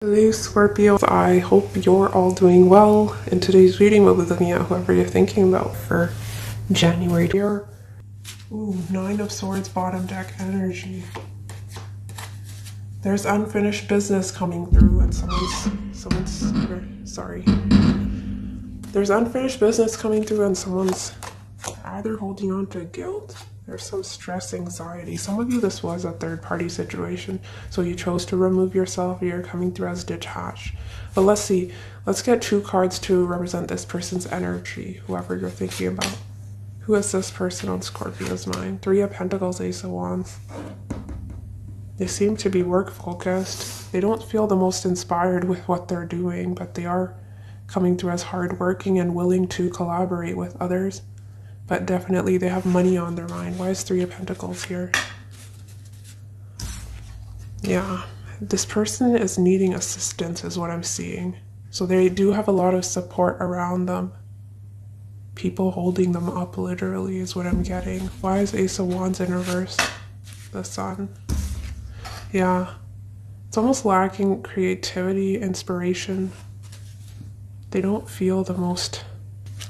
Hello Scorpio, I hope you're all doing well. In today's reading, we'll be looking at whoever you're thinking about for January here. Ooh, Nine of Swords, bottom deck energy. There's unfinished business coming through and There's unfinished business coming through and someone's either holding on to guilt. There's some stress, anxiety. Some of you, this was a third-party situation, so you chose to remove yourself. You're coming through as detached. But let's see. Let's get two cards to represent this person's energy, whoever you're thinking about. Who is this person on Scorpio's mind? Three of Pentacles, Ace of Wands. They seem to be work-focused. They don't feel the most inspired with what they're doing, but they are coming through as hardworking and willing to collaborate with others. But definitely they have money on their mind. Why is Three of Pentacles here? Yeah, this person is needing assistance is what I'm seeing. So they do have a lot of support around them. People holding them up literally is what I'm getting. Why is Ace of Wands in reverse? The Sun. Yeah, it's almost lacking creativity, inspiration. They don't feel the most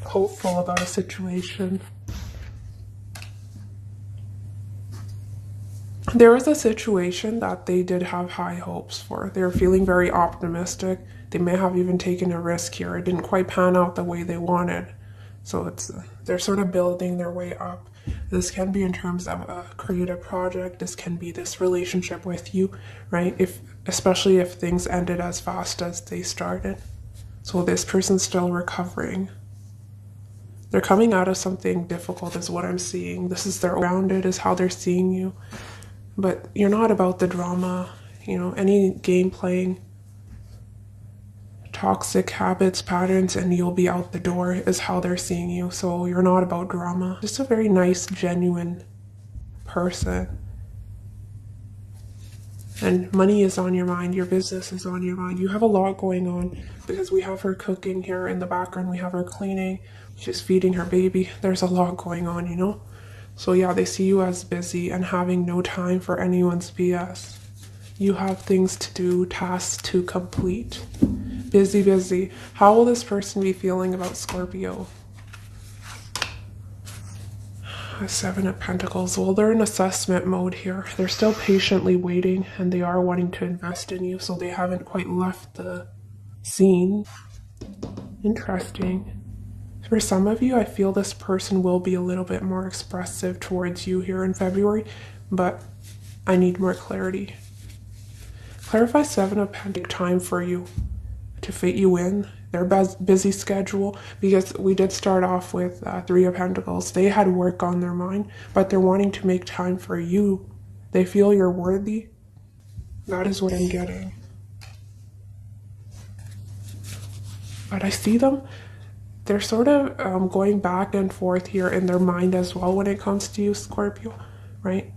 hopeful about a situation. There was a situation that they did have high hopes for. They were feeling very optimistic. They may have even taken a risk here. It didn't quite pan out the way they wanted. So they're sort of building their way up. This can be in terms of a creative project. This can be this relationship with you, right? Especially if things ended as fast as they started. So this person's still recovering. They're coming out of something difficult is what I'm seeing. This is their grounded is how they're seeing you. But you're not about the drama, any game playing, toxic habits, patterns, and you'll be out the door is how they're seeing you. So you're not about drama. Just a very nice, genuine person. And money is on your mind. Your business is on your mind. You have a lot going on because we have her cooking here in the background. We have her cleaning. She's feeding her baby. There's a lot going on, So yeah, they see you as busy and having no time for anyone's BS. You have things to do, tasks to complete. Busy, busy. How will this person be feeling about Scorpio? Seven of Pentacles. Well, they're in assessment mode here. They're still patiently waiting and they are wanting to invest in you, so they haven't quite left the scene. Interesting. For some of you, I feel this person will be a little bit more expressive towards you here in February, but I need more clarity. Clarify Seven of Pentacles time for you to fit you in. Their busy schedule, because we did start off with Three of Pentacles. They had work on their mind, but they're wanting to make time for you. They feel you're worthy. That is what I'm getting. But I see them. They're sort of going back and forth here in their mind as well when it comes to you, Scorpio, right?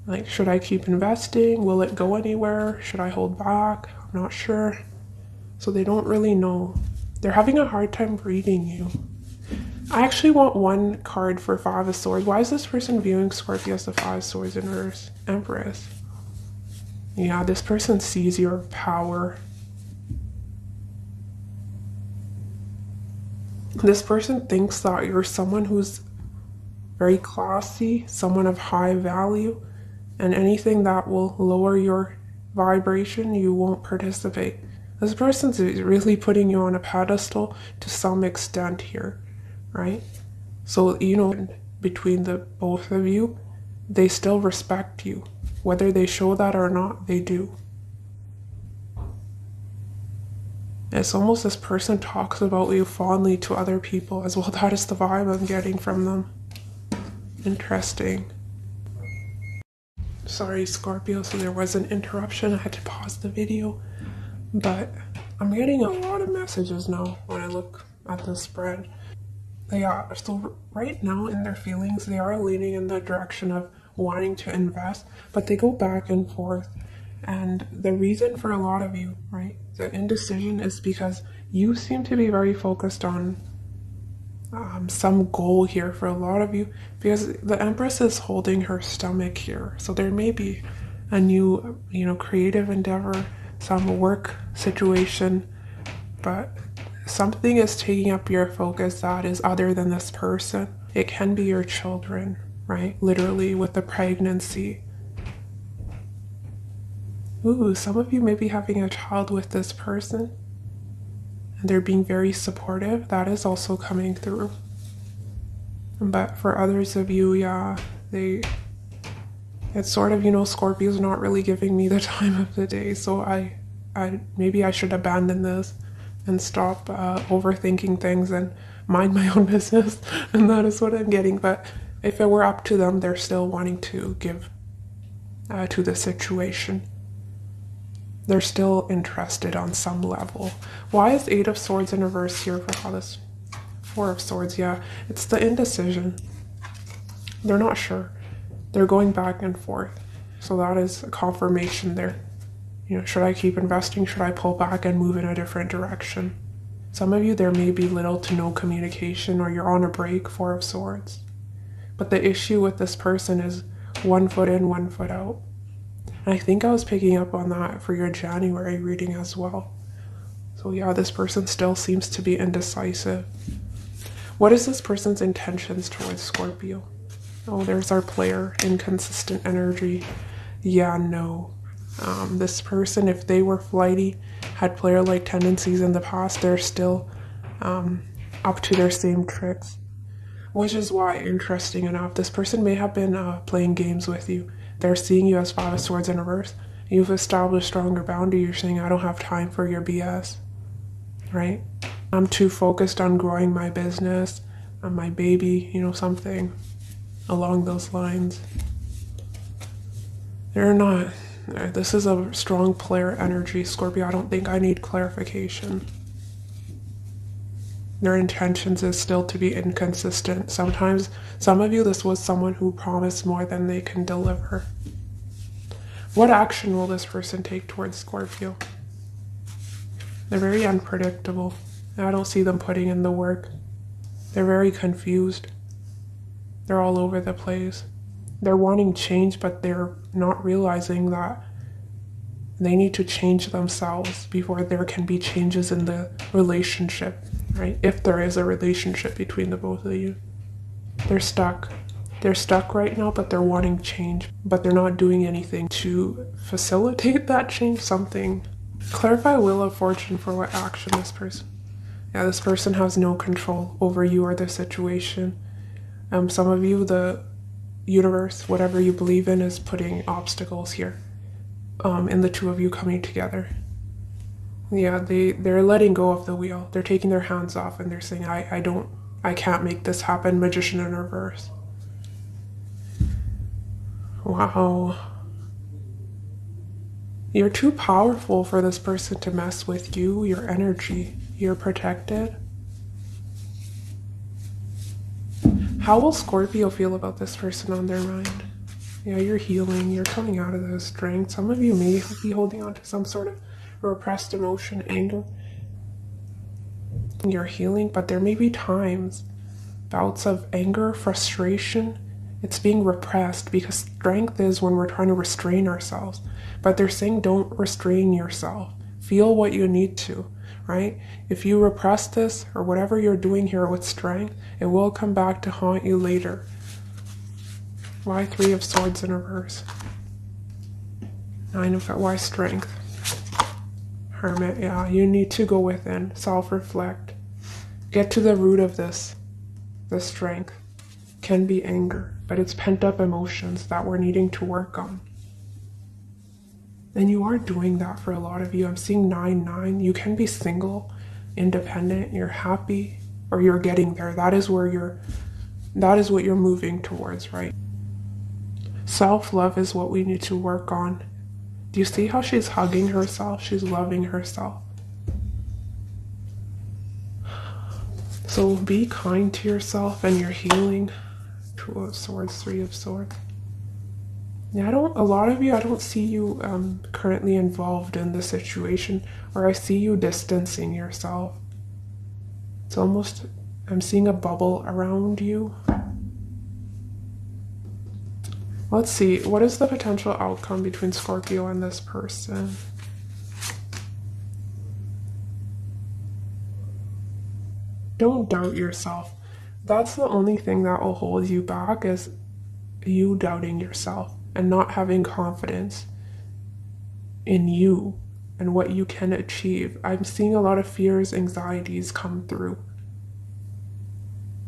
Like, should I keep investing? Will it go anywhere? Should I hold back? I'm not sure. So they don't really know. They're having a hard time reading you. I actually want one card for Five of Swords. Why is this person viewing Scorpio as the Five of Swords in reverse? Empress. Yeah, this person sees your power. This person thinks that you're someone who's very classy, someone of high value, and anything that will lower your vibration, you won't participate. This person's really putting you on a pedestal to some extent here, right? So, between the both of you, they still respect you. Whether they show that or not, they do. It's almost this person talks about you fondly to other people as well. That is the vibe I'm getting from them. Interesting. Sorry, Scorpio, so there was an interruption. I had to pause the video. But I'm getting a lot of messages now when I look at the spread. So right now in their feelings, they are leaning in the direction of wanting to invest, but they go back and forth. And the reason for a lot of you, right, the indecision is because you seem to be very focused on some goal here for a lot of you, because the Empress is holding her stomach here. So there may be a new, creative endeavor some work situation, but something is taking up your focus that is other than this person. It can be your children, right? Literally with the pregnancy. Ooh, some of you may be having a child with this person and they're being very supportive. That is also coming through. But for others of you, yeah, it's sort of, Scorpio's not really giving me the time of the day. So I maybe I should abandon this and stop overthinking things and mind my own business. And that is what I'm getting. But if it were up to them, they're still wanting to give to the situation. They're still interested on some level. Why is 8 of Swords in reverse here for all this? 4 of Swords, yeah. It's the indecision. They're not sure. They're going back and forth. So that is a confirmation there. Should I keep investing? Should I pull back and move in a different direction? Some of you, there may be little to no communication, or you're on a break, 4 of Swords. But the issue with this person is 1 foot in, 1 foot out. And I think I was picking up on that for your January reading as well. So yeah, this person still seems to be indecisive. What is this person's intentions towards Scorpio? Oh, there's our player, inconsistent energy. Yeah, no. This person, if they were flighty, had player-like tendencies in the past, they're still up to their same tricks. Which is why, interesting enough, this person may have been playing games with you. They're seeing you as 5 of Swords in reverse. You've established stronger boundary. You're saying, I don't have time for your BS, right? I'm too focused on growing my business, on my baby, something along those lines. They're not. This is a strong player energy, Scorpio. I don't think I need clarification. Their intentions is still to be inconsistent. Sometimes, some of you, this was someone who promised more than they can deliver. What action will this person take towards Scorpio? They're very unpredictable. I don't see them putting in the work. They're very confused. They're all over the place. They're wanting change, but they're not realizing that they need to change themselves before there can be changes in the relationship, right? If there is a relationship between the both of you. They're stuck. They're stuck right now, but they're wanting change, but they're not doing anything to facilitate that change. Something. Clarify Wheel of Fortune for what action this person. Yeah, this person has no control over you or the situation. Some of you, the universe, whatever you believe in, is putting obstacles here in the two of you coming together. Yeah, they're letting go of the wheel. They're taking their hands off and they're saying, I can't make this happen. Magician in reverse. Wow. You're too powerful for this person to mess with you, your energy. You're protected. How will Scorpio feel about this person on their mind? Yeah, you're healing. You're coming out of the strength. Some of you may be holding on to some sort of repressed emotion, anger. You're healing, but there may be times, bouts of anger, frustration. It's being repressed because strength is when we're trying to restrain ourselves. But they're saying don't restrain yourself. Feel what you need to, right? If you repress this or whatever you're doing here with strength, it will come back to haunt you later. Why 3 of Swords in reverse? 9 of, why strength? Hermit, yeah, you need to go within, self-reflect. Get to the root of this. The strength can be anger, but it's pent-up emotions that we're needing to work on. And you are doing that for a lot of you. I'm seeing 9-9. You can be single, independent, you're happy, or you're getting there. That is what you're moving towards, right? Self-love is what we need to work on. Do you see how she's hugging herself? She's loving herself. So be kind to yourself and you're healing. 2 of Swords, 3 of Swords. Yeah, a lot of you, I don't see you currently involved in the situation, or I see you distancing yourself. It's almost, I'm seeing a bubble around you. Let's see, what is the potential outcome between Scorpio and this person? Don't doubt yourself. That's the only thing that will hold you back, is you doubting yourself and not having confidence in you and what you can achieve. I'm seeing a lot of fears, anxieties come through.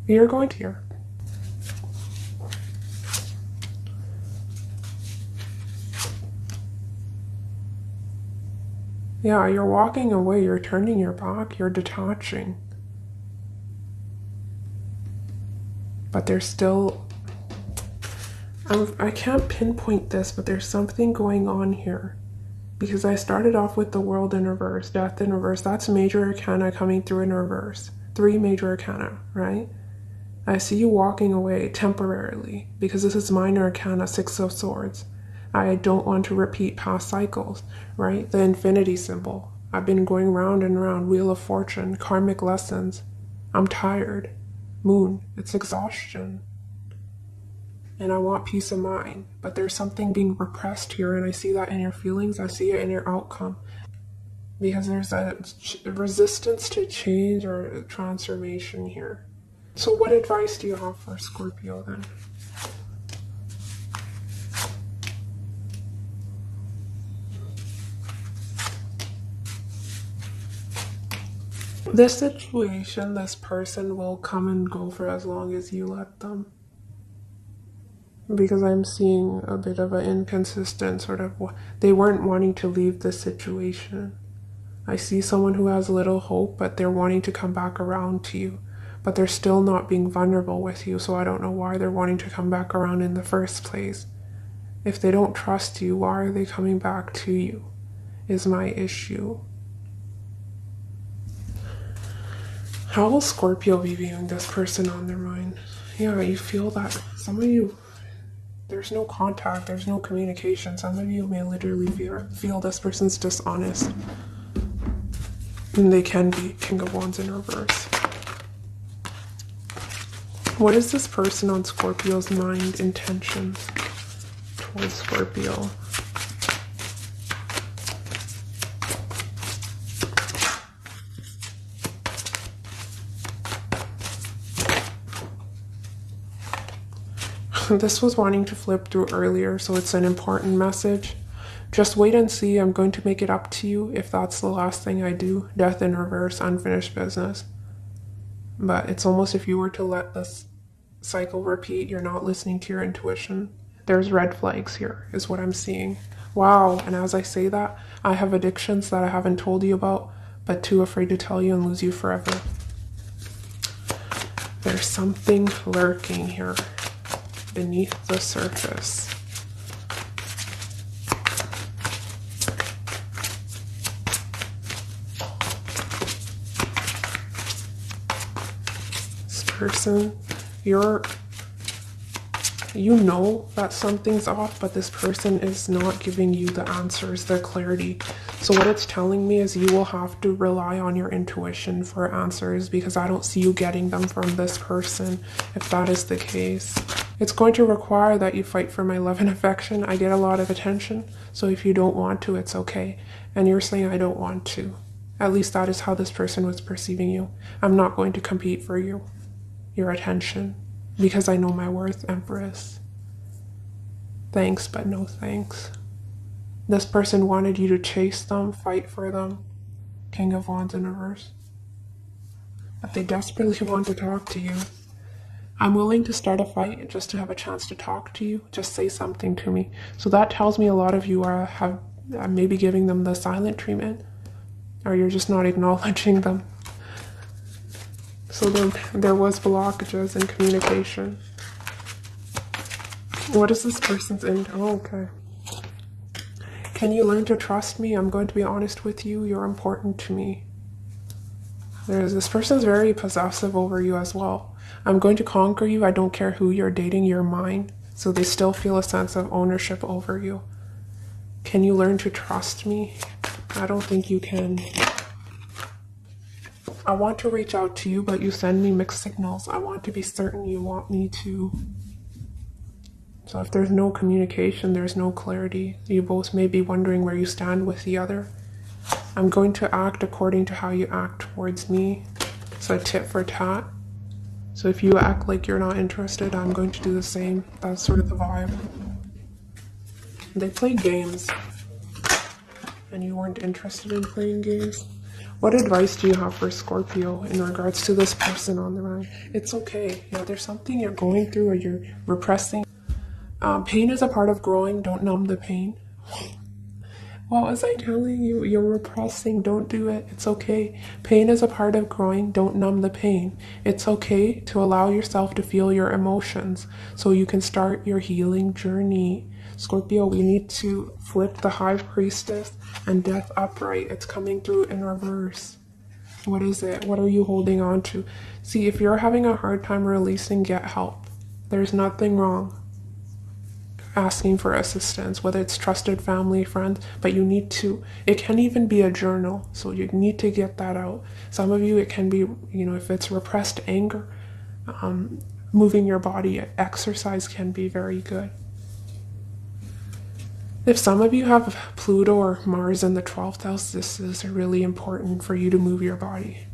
You're going to hear. Yeah, you're walking away, you're turning your back, you're detaching. But there's still, I can't pinpoint this, but there's something going on here. Because I started off with the World in reverse, Death in reverse. That's major arcana coming through in reverse. 3 major arcana, right? I see you walking away temporarily because this is minor arcana, 6 of swords. I don't want to repeat past cycles, right? The infinity symbol. I've been going round and round, wheel of fortune, karmic lessons. I'm tired. Moon, it's exhaustion. And I want peace of mind. But there's something being repressed here, and I see that in your feelings. I see it in your outcome. Because there's a resistance to change or transformation here. So what advice do you have for Scorpio then? This situation, this person will come and go for as long as you let them. Because I'm seeing a bit of an inconsistent sort of, they weren't wanting to leave the situation. I see someone who has little hope, but they're wanting to come back around to you. But they're still not being vulnerable with you, so I don't know why they're wanting to come back around in the first place. If they don't trust you, why are they coming back to you? Is my issue. How will Scorpio be viewing this person on their mind? Yeah, you feel that some of you, there's no contact, there's no communication. Some of you may literally feel this person's dishonest. And they can be King of Wands in reverse. What is this person on Scorpio's mind intentions towards Scorpio? This was wanting to flip through earlier, so it's an important message. Just wait and see. I'm going to make it up to you if that's the last thing I do. Death in reverse, unfinished business. But it's almost if you were to let this cycle repeat, you're not listening to your intuition. There's red flags here, is what I'm seeing. Wow, and as I say that, I have addictions that I haven't told you about, but too afraid to tell you and lose you forever. There's something lurking here beneath the surface. This person, you know that something's off, but this person is not giving you the answers, the clarity. So what it's telling me is you will have to rely on your intuition for answers, because I don't see you getting them from this person. If that is the case, it's going to require that you fight for my love and affection. I get a lot of attention, so if you don't want to, it's okay. And you're saying I don't want to. At least that is how this person was perceiving you. I'm not going to compete for your attention, because I know my worth, Empress. Thanks, but no thanks. This person wanted you to chase them, fight for them. King of Wands in reverse. But they desperately want to talk to you. I'm willing to start a fight just to have a chance to talk to you. Just say something to me. So that tells me a lot of you have maybe giving them the silent treatment, or you're just not acknowledging them. So there was blockages in communication. What is this person's end? Oh, okay. Can you learn to trust me? I'm going to be honest with you. You're important to me. This person's very possessive over you as well. I'm going to conquer you. I don't care who you're dating. You're mine. So they still feel a sense of ownership over you. Can you learn to trust me? I don't think you can. I want to reach out to you, but you send me mixed signals. I want to be certain you want me to. So if there's no communication, there's no clarity. You both may be wondering where you stand with the other. I'm going to act according to how you act towards me. So a tit for tat. So if you act like you're not interested, I'm going to do the same. That's sort of the vibe. They play games. And you weren't interested in playing games. What advice do you have for Scorpio in regards to this person on the line? It's okay. Yeah, there's something you're going through or you're repressing. Pain is a part of growing. Don't numb the pain. What was I telling you? You're repressing. Don't do it. It's okay. Pain is a part of growing. Don't numb the pain. It's okay to allow yourself to feel your emotions so you can start your healing journey. Scorpio, we need to flip the High Priestess and Death upright. It's coming through in reverse. What is it? What are you holding on to? See, if you're having a hard time releasing, get help. There's nothing wrong asking for assistance, whether it's trusted family, friends, but you need to, it can even be a journal, so you need to get that out. Some of you, it can be, you know, if it's repressed anger, moving your body, exercise can be very good. If some of you have Pluto or Mars in the 12th house, this is really important for you to move your body,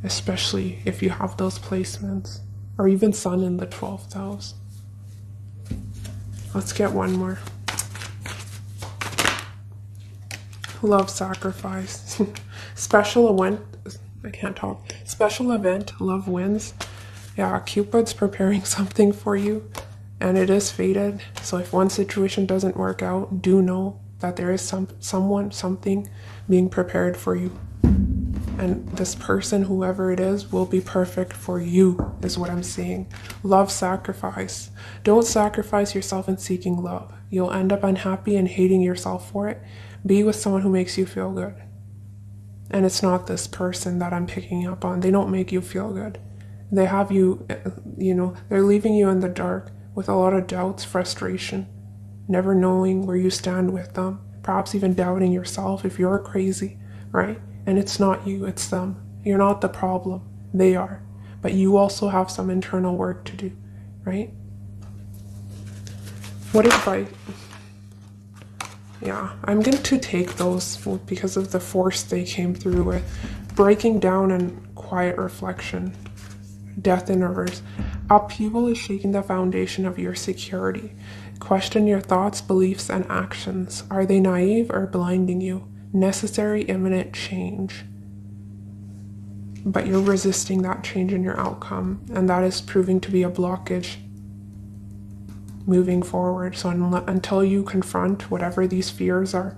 especially if you have those placements, or even Sun in the 12th house. Let's get one more. Love sacrifice. Special event. I can't talk. Special event. Love wins. Yeah, Cupid's preparing something for you, and it is fated. So if one situation doesn't work out, do know that there is something being prepared for you. And this person, whoever it is, will be perfect for you, is what I'm saying. Love sacrifice. Don't sacrifice yourself in seeking love. You'll end up unhappy and hating yourself for it. Be with someone who makes you feel good. And it's not this person that I'm picking up on. They don't make you feel good. They have you, you know, they're leaving you in the dark with a lot of doubts, frustration, never knowing where you stand with them, perhaps even doubting yourself if you're crazy, right? And it's not you, it's them. You're not the problem. They are. But you also have some internal work to do, right? What advice? Yeah, I'm going to take those because of the force they came through with. Breaking down and quiet reflection. Death in reverse. Upheaval is shaking the foundation of your security. Question your thoughts, beliefs, and actions. Are they naive or blinding you? Necessary, imminent change. But you're resisting that change in your outcome, and that is proving to be a blockage moving forward. So until you confront whatever these fears are,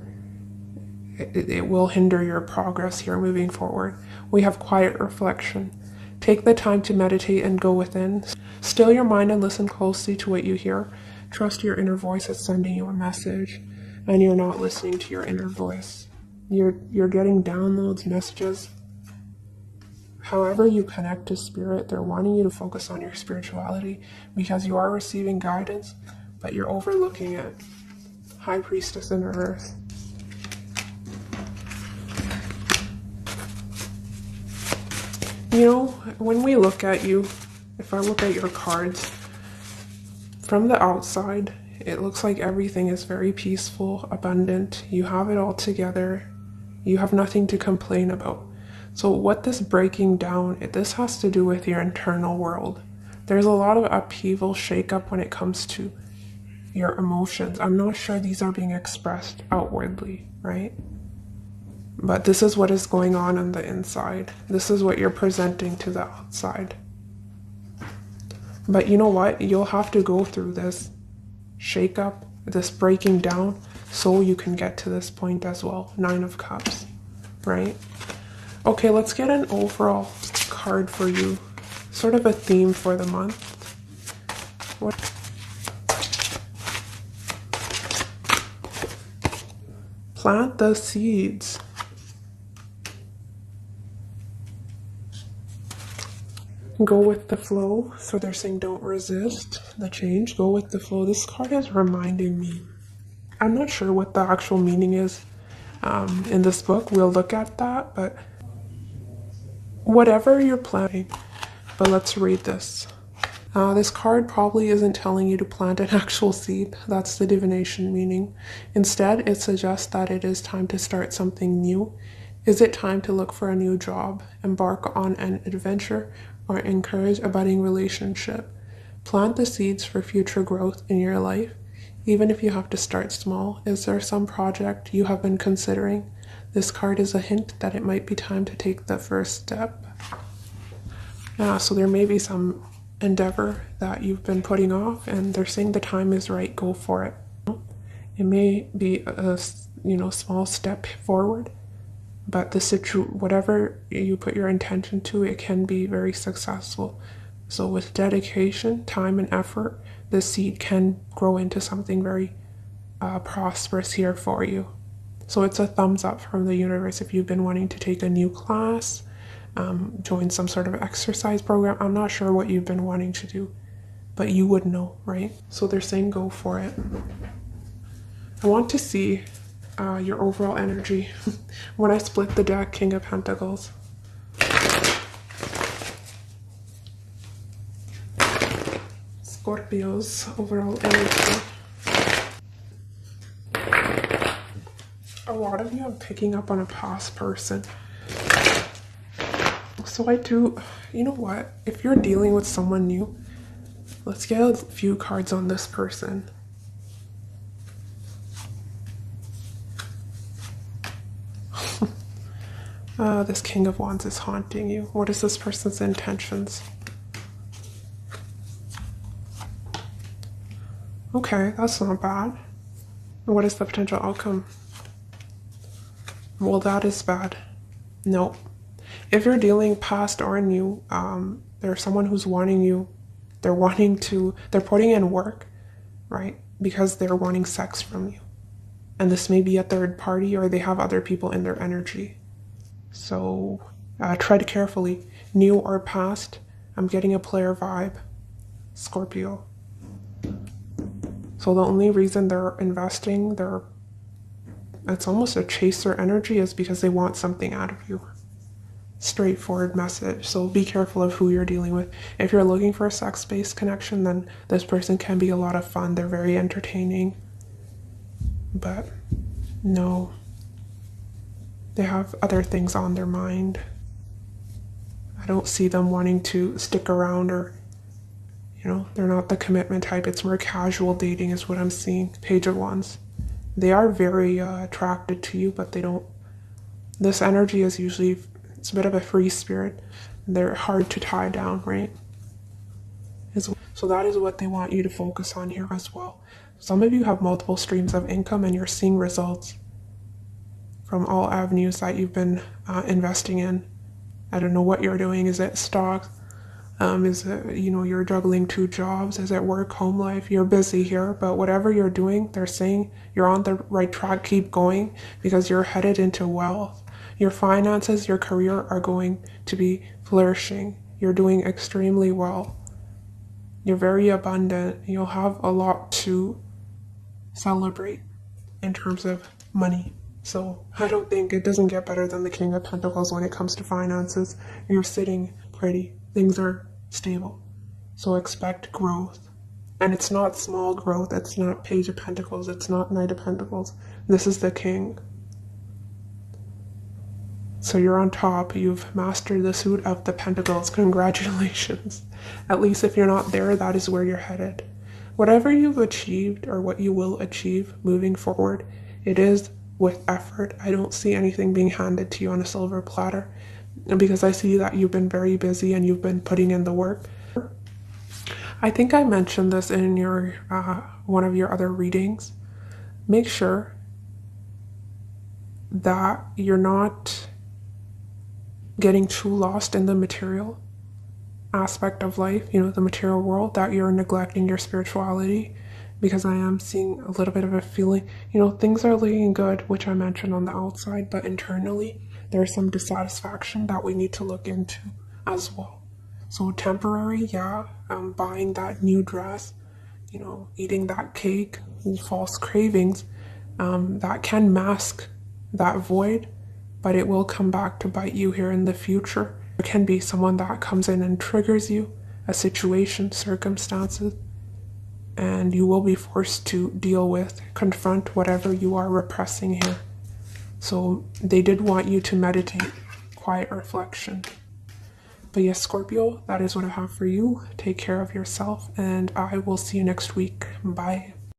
it will hinder your progress here moving forward. We have quiet reflection. Take the time to meditate and go within. Still your mind and listen closely to what you hear. Trust your inner voice is sending you a message, and you're not listening to your inner voice. You're getting downloads, messages. However you connect to spirit, they're wanting you to focus on your spirituality because you are receiving guidance, but you're overlooking it. High Priestess in reverse. You know, when we look at you, if I look at your cards, from the outside, it looks like everything is very peaceful, abundant. You have it all together. You have nothing to complain about. So what this breaking down, this has to do with your internal world. There's a lot of upheaval, shake-up when it comes to your emotions. I'm not sure these are being expressed outwardly, right? But this is what is going on the inside. This is what you're presenting to the outside. But you know what? You'll have to go through this shake-up, this breaking down, so you can get to this point as well. 9 of Cups, right? Okay, let's get an overall card for you. Sort of a theme for the month. What? Plant the seeds. Go with the flow. So they're saying don't resist the change. Go with the flow. This card is reminding me. I'm not sure what the actual meaning is in this book. We'll look at that, but whatever you're planning. But let's read this. This card probably isn't telling you to plant an actual seed. That's the divination meaning. Instead, it suggests that it is time to start something new. Is it time to look for a new job, embark on an adventure, or encourage a budding relationship? Plant the seeds for future growth in your life, even if you have to start small. Is there some project you have been considering? This card is a hint that it might be time to take the first step. So there may be some endeavor that you've been putting off, and they're saying the time is right, go for it. It may be a small step forward, but whatever you put your intention to, it can be very successful. So with dedication, time, and effort, the seed can grow into something very prosperous here for you. So it's a thumbs up from the universe if you've been wanting to take a new class, join some sort of exercise program. I'm not sure what you've been wanting to do, but you would know, right? So they're saying go for it. I want to see your overall energy. When I split the deck, King of Pentacles. Scorpio's overall energy. A lot of you are picking up on a past person. So you know what? If you're dealing with someone new, let's get a few cards on this person. This King of Wands is haunting you. What is this person's intentions? Okay, that's not bad. What is the potential outcome? Well, that is bad. No. If you're dealing past or new, there's someone who's wanting you. They're putting in work, right? Because they're wanting sex from you. And this may be a third party, or they have other people in their energy. So tread carefully. New or past, I'm getting a player vibe. Scorpio. So the only reason they're investing it's almost a chaser energy, is because they want something out of you. Straightforward message. So be careful of who you're dealing with. If you're looking for a sex-based connection, then this person can be a lot of fun. They're very entertaining. But no, they have other things on their mind. I don't see them wanting to stick around, or they're not the commitment type. It's more casual dating is what I'm seeing. Page of Wands. They are very attracted to you, but they don't. This energy is usually, it's a bit of a free spirit. They're hard to tie down, right? So that is what they want you to focus on here as well. Some of you have multiple streams of income, and you're seeing results from all avenues that you've been investing in. I don't know what you're doing. Is it stocks? Is it, you're juggling 2 jobs? Is it work, home life? You're busy here, but whatever you're doing, they're saying you're on the right track. Keep going, because you're headed into wealth. Your finances, your career are going to be flourishing. You're doing extremely well. You're very abundant. You'll have a lot to celebrate in terms of money. So I don't think it doesn't get better than the King of Pentacles when it comes to finances. You're sitting pretty. Things are stable. So expect growth. And it's not small growth. It's not Page of Pentacles. It's not Knight of Pentacles. This is the King. So you're on top. You've mastered the suit of the Pentacles. Congratulations. At least if you're not there, that is where you're headed. Whatever you've achieved, or what you will achieve moving forward, it is with effort. I don't see anything being handed to you on a silver platter, because I see that you've been very busy and you've been putting in the work. I think I mentioned this in your one of your other readings. Make sure that you're not getting too lost in the material aspect of life, the material world, that you're neglecting your spirituality, because I am seeing a little bit of a feeling, things are looking good, which I mentioned on the outside, but internally there's some dissatisfaction that we need to look into as well. So temporary, buying that new dress, eating that cake, false cravings, that can mask that void, but it will come back to bite you here in the future. There can be someone that comes in and triggers you, a situation, circumstances, and you will be forced to confront whatever you are repressing here. So they did want you to meditate, quiet reflection. But yes, Scorpio, that is what I have for you. Take care of yourself, and I will see you next week. Bye.